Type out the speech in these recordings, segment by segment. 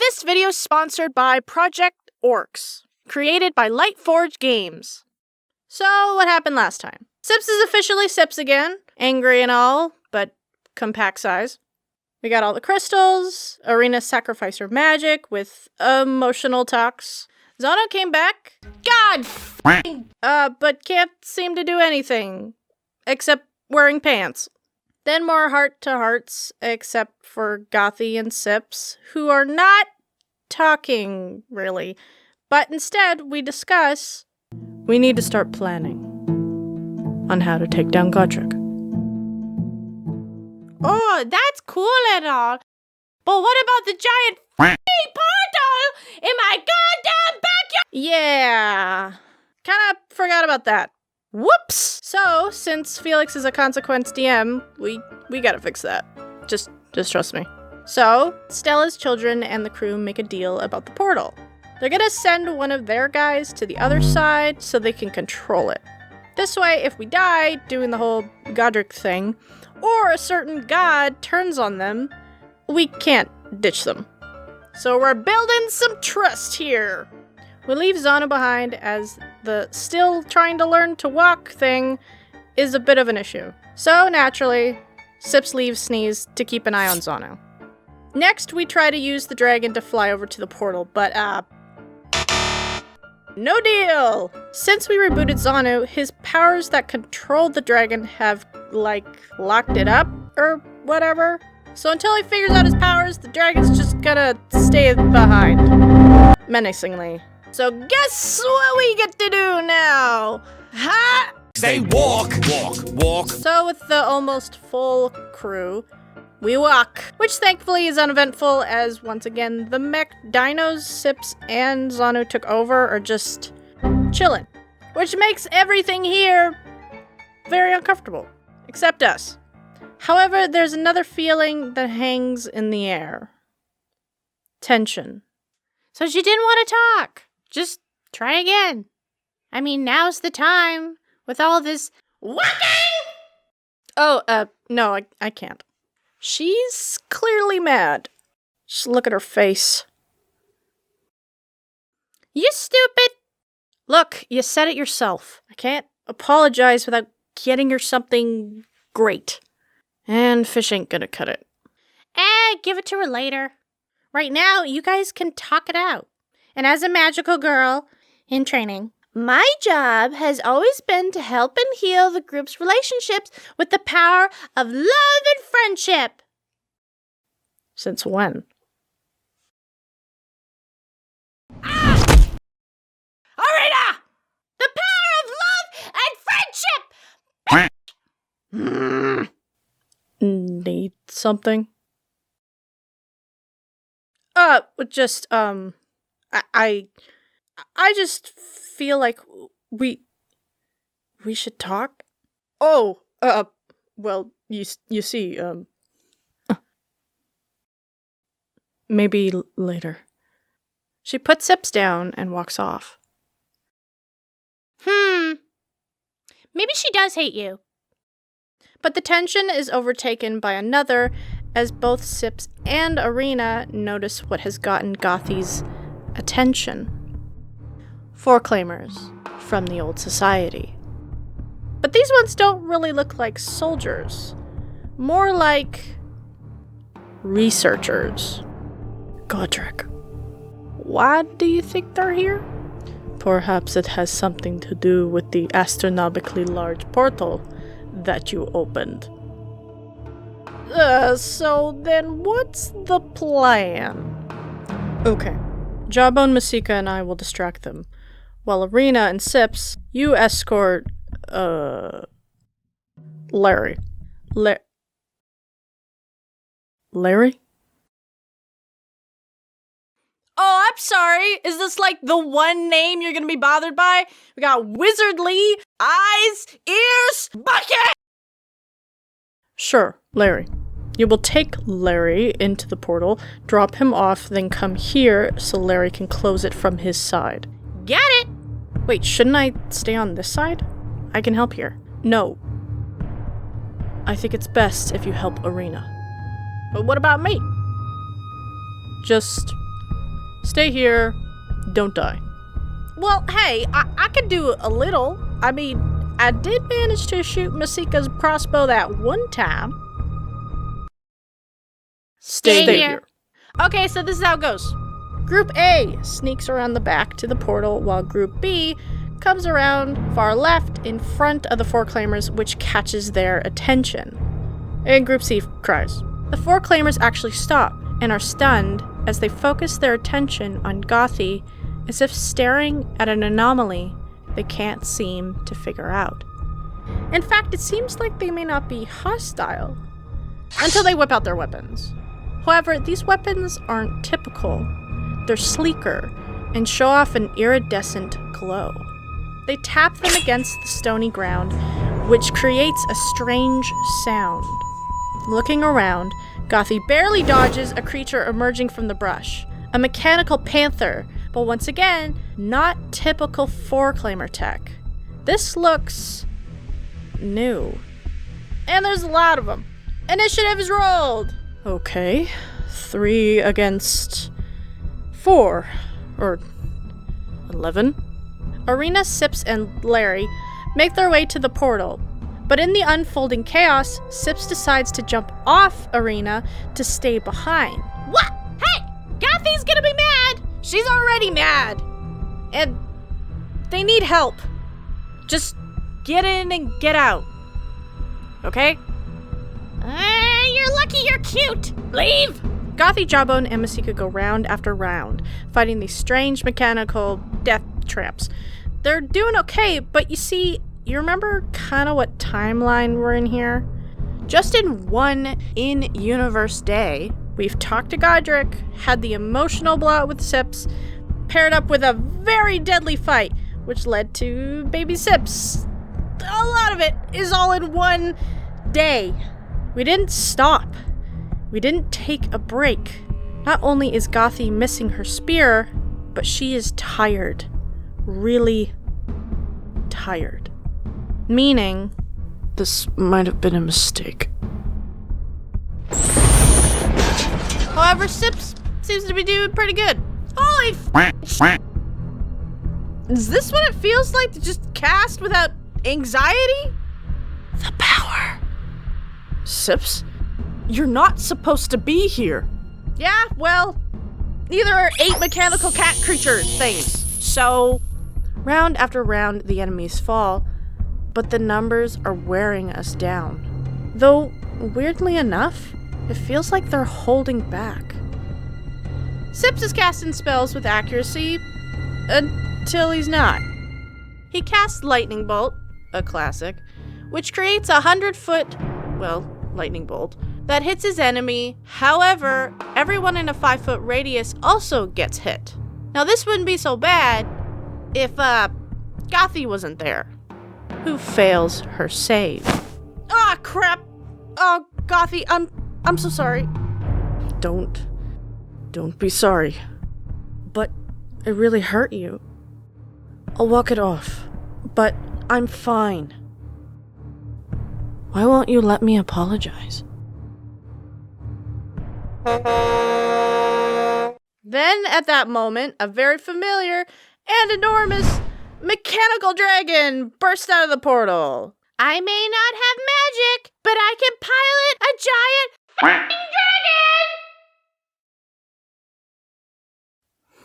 This video is sponsored by Project Orcs, created by Lightforge Games. So, what happened last time? Sips is officially Sips again, angry and all, but compact size. We got all the crystals, Arena sacrificed her magic with emotional talks. Zono came back, but can't seem to do anything, except wearing pants. Then more heart-to-hearts, except for Gothy and Sips, who are not talking, really. But instead, we discuss we need to start planning on how to take down Godric. Oh, that's cool and all. But what about the giant portal in my goddamn backyard? Yeah, kinda forgot about that. Whoops! So, since Felix is a consequence DM, we gotta fix that. Just trust me. So, Stella's children and the crew make a deal about the portal. They're gonna send one of their guys to the other side so they can control it. This way, if we die doing the whole Godric thing, or a certain god turns on them, we can't ditch them. So we're building some trust here. We leave Zono behind as the still trying to learn to walk thing is a bit of an issue. So naturally, Sips leaves Sneeze to keep an eye on Zono. Next, we try to use the dragon to fly over to the portal, but no deal! Since we rebooted Zono, his powers that control the dragon have, locked it up, or whatever. So until he figures out his powers, the dragon's just gonna stay behind. Menacingly. So guess what we get to do now? Ha! Say walk. So with the almost full crew, we walk. Which thankfully is uneventful as, once again, the mech dinos, Sips, and Zono took over are just chilling. Which makes everything here very uncomfortable. Except us. However, there's another feeling that hangs in the air. Tension. So she didn't want to talk. Just try again. I mean, now's the time with all this walking! Oh, no, I can't. She's clearly mad. Just look at her face. You stupid! Look, you said it yourself. I can't apologize without getting her something great. And fish ain't gonna cut it. Give it to her later. Right now, you guys can talk it out. And as a magical girl in training, my job has always been to help and heal the group's relationships with the power of love and friendship. Since when? Arena! The power of love and friendship! Need something? I just feel like we should talk. Oh, well, you see, maybe later. She puts Sips down and walks off. Maybe she does hate you. But the tension is overtaken by another as both Sips and Arena notice what has gotten Gothy's attention. Foreclaimers from the old society. But these ones don't really look like soldiers. More like researchers. Godric. Why do you think they're here? Perhaps it has something to do with the astronomically large portal that you opened. So then what's the plan? Okay, Jawbone, Masika, and I will distract them. While Arena and Sips, you escort, Larry. Larry? Oh, I'm sorry. Is this like the one name you're gonna be bothered by? We got Wizardly, Eyes, Ears, Bucket! Sure, Larry. You will take Larry into the portal, drop him off, then come here so Larry can close it from his side. Get it? Wait, shouldn't I stay on this side? I can help here. No. I think it's best if you help Arena. But what about me? Just Stay here. Don't die. Well, hey, I could do a little. I mean, I did manage to shoot Masika's crossbow that one time. Stay here. Okay, so this is how it goes. Group A sneaks around the back to the portal, while Group B comes around far left in front of the Four Claimers, which catches their attention. And Group C cries. The Four Claimers actually stop and are stunned as they focus their attention on Gothi, as if staring at an anomaly they can't seem to figure out. In fact, it seems like they may not be hostile until they whip out their weapons. However, these weapons aren't typical. They're sleeker and show off an iridescent glow. They tap them against the stony ground, which creates a strange sound. Looking around, Gothi barely dodges a creature emerging from the brush. A mechanical panther, but once again, not typical Four-Claimer tech. This looks new. And there's a lot of them. Initiative is rolled! Okay, 3 against 4, or 11. Arena, Sips, and Larry make their way to the portal, but in the unfolding chaos, Sips decides to jump off Arena to stay behind. What? Hey! Gothi's gonna be mad! She's already mad! And they need help. Just get in and get out. Okay? You're lucky you're cute! Leave! Gothi, Jawbone, and Masika go round after round, fighting these strange mechanical death traps. They're doing okay, but you see, you remember kind of what timeline we're in here? Just in one in-universe day, we've talked to Godric, had the emotional blowout with Sips, paired up with a very deadly fight, which led to baby Sips. A lot of it is all in one day. We didn't stop. We didn't take a break. Not only is Gothi missing her spear, but she is tired. Really tired. Meaning, this might have been a mistake. However, Sips seems to be doing pretty good. Holy Is this what it feels like to just cast without anxiety? The power. Sips, you're not supposed to be here. Yeah, well, neither are 8 mechanical cat creature things. So, round after round, the enemies fall, but the numbers are wearing us down. Though, weirdly enough, it feels like they're holding back. Sips is casting spells with accuracy until he's not. He casts Lightning Bolt, a classic, which creates a 100-foot, lightning bolt, that hits his enemy. However, everyone in a 5-foot radius also gets hit. Now, this wouldn't be so bad if, Gothi wasn't there, who fails her save. Ah, crap! Oh, Gothi, I'm so sorry. Don't be sorry. But it really hurt you. I'll walk it off, but I'm fine. Why won't you let me apologize? Then, at that moment, a very familiar and enormous mechanical dragon bursts out of the portal. I may not have magic, but I can pilot a giant f***ing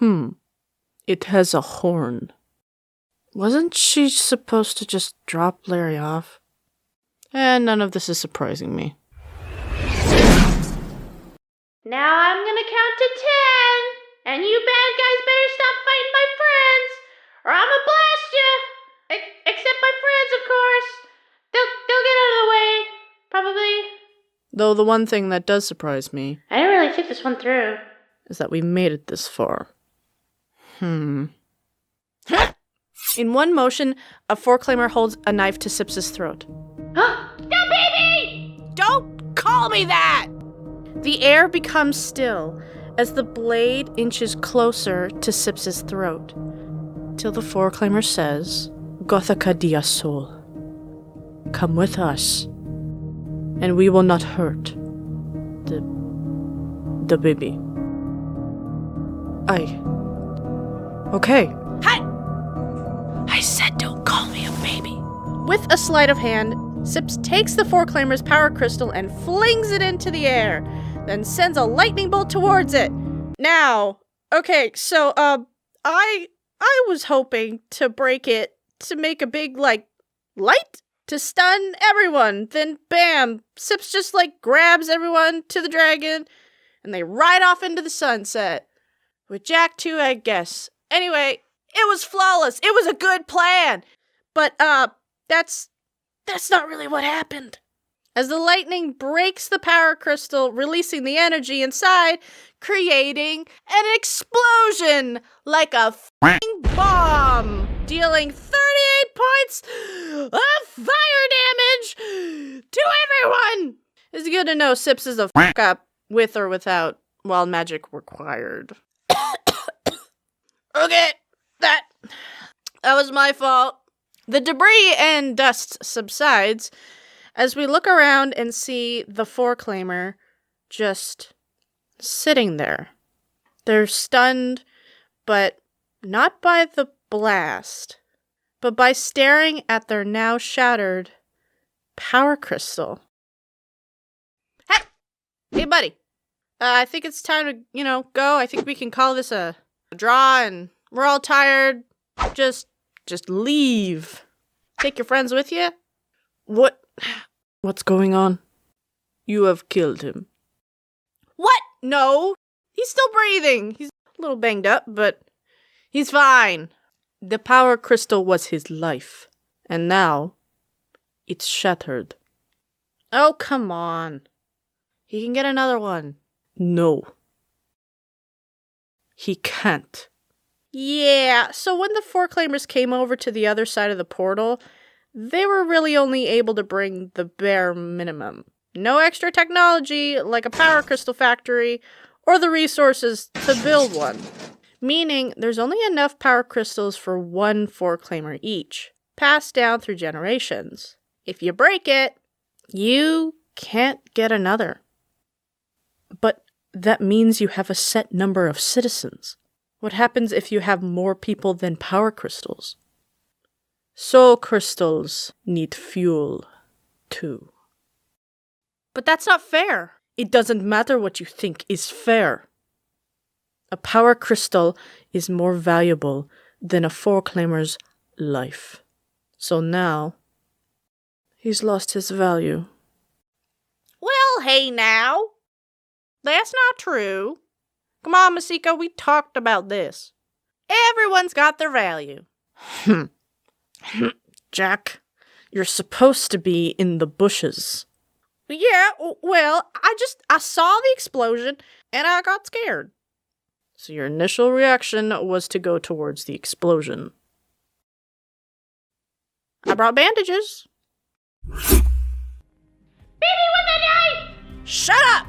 dragon! It has a horn. Wasn't she supposed to just drop Larry off? And none of this is surprising me. Now I'm gonna count to 10, and you bad guys better stop fighting my friends, or I'ma blast you! Except my friends, of course. They'll get out of the way, probably. Though the one thing that does surprise me, I didn't really think this one through, is that we made it this far. In one motion, a Four-Claimer holds a knife to Sips's throat. Huh? The baby! Don't call me that! The air becomes still as the blade inches closer to Sips's throat, till the Four-Claimer says, Gothaka dia soul, come with us, and we will not hurt the baby. Okay. Hi! I said don't call me a baby. With a sleight of hand, Sips takes the Four Claimer's power crystal and flings it into the air, then sends a lightning bolt towards it. Now, okay, so, I was hoping to break it to make a big, light to stun everyone. Then, bam, Sips just, grabs everyone to the dragon, and they ride off into the sunset. With Jack too, I guess. Anyway, it was flawless. It was a good plan. But, that's not really what happened. As the lightning breaks the power crystal, releasing the energy inside, creating an explosion like a f***ing bomb, dealing 38 points of fire damage to everyone. It's good to know Sips is a f*** up with or without wild magic required. Okay, that was my fault. The debris and dust subsides as we look around and see the Four Claimer just sitting there. They're stunned, but not by the blast, but by staring at their now shattered power crystal. Hey buddy. I think it's time to, go. I think we can call this a draw, and we're all tired. Just leave. Take your friends with you. What's going on? You have killed him. What? No. He's still breathing. He's a little banged up, but he's fine. The power crystal was his life, and now it's shattered. Oh, come on. He can get another one. No. He can't. Yeah, so when the Four Claimers came over to the other side of the portal, they were really only able to bring the bare minimum. No extra technology, like a power crystal factory, or the resources to build one. Meaning, there's only enough power crystals for one Four Claimer each, passed down through generations. If you break it, you can't get another. But that means you have a set number of citizens. What happens if you have more people than power crystals? Soul crystals need fuel, too. But that's not fair. It doesn't matter what you think is fair. A power crystal is more valuable than a Four Claimer's life. So now, he's lost his value. Well, hey now. That's not true. Come on, Masika, we talked about this. Everyone's got their value. Jack, you're supposed to be in the bushes. Yeah, well, I saw the explosion, and I got scared. So your initial reaction was to go towards the explosion. I brought bandages. Baby with a knife! Shut up!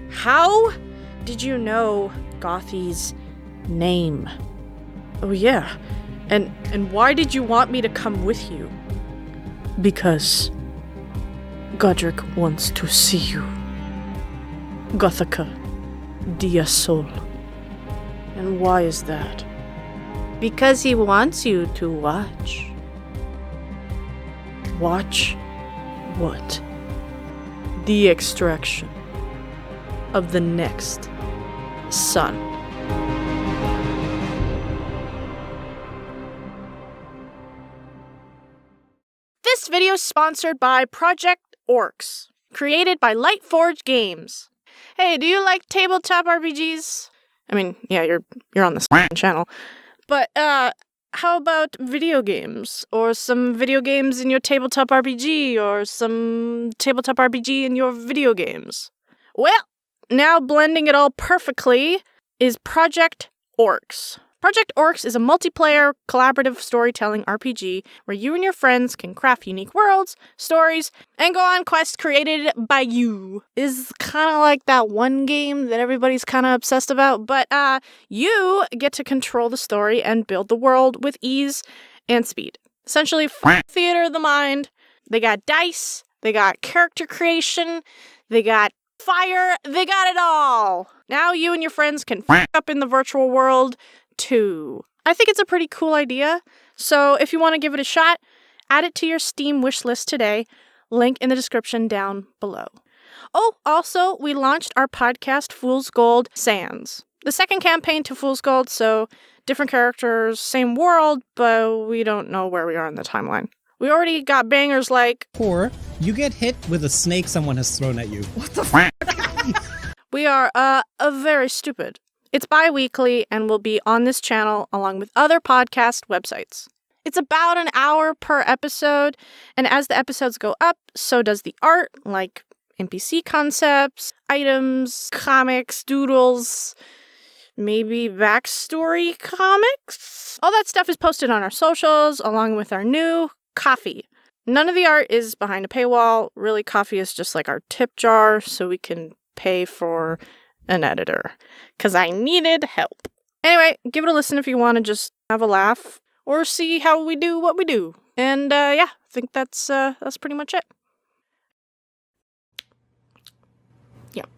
How did you know Gothy's name? Oh yeah, and why did you want me to come with you? Because Godric wants to see you. Gothica, Dia Sol. And why is that? Because he wants you to watch. Watch what? The extraction of the next sun. This video is sponsored by Project Orcs, created by Lightforge Games. Hey, do you like tabletop RPGs? I mean, yeah, you're on this channel. But, how about video games? Or some video games in your tabletop RPG? Or some tabletop RPG in your video games? Well, now blending it all perfectly is Project Orcs. Project Orcs is a multiplayer, collaborative storytelling RPG where you and your friends can craft unique worlds, stories, and go on quests created by you. Is kind of like that one game that everybody's kind of obsessed about, but you get to control the story and build the world with ease and speed. Essentially, theater of the mind. They got dice, they got character creation, they got Fire, they got it all! Now you and your friends can f up in the virtual world, too. I think it's a pretty cool idea, so if you want to give it a shot, add it to your Steam wish list today. Link in the description down below. Oh, also, we launched our podcast, Fool's Gold Sans. The second campaign to Fool's Gold, so different characters, same world, but we don't know where we are in the timeline. We already got bangers like... Or you get hit with a snake someone has thrown at you. What the f***? We are, very stupid. It's bi-weekly and will be on this channel along with other podcast websites. It's about an hour per episode, and as the episodes go up, so does the art, like NPC concepts, items, comics, doodles, maybe backstory comics. All that stuff is posted on our socials, along with our new Coffee. None of the art is behind a paywall. Really, Coffee is just like our tip jar, so we can pay for an editor. Because I needed help. Anyway, give it a listen if you want to just have a laugh, or see how we do what we do. And, yeah, I think that's pretty much it.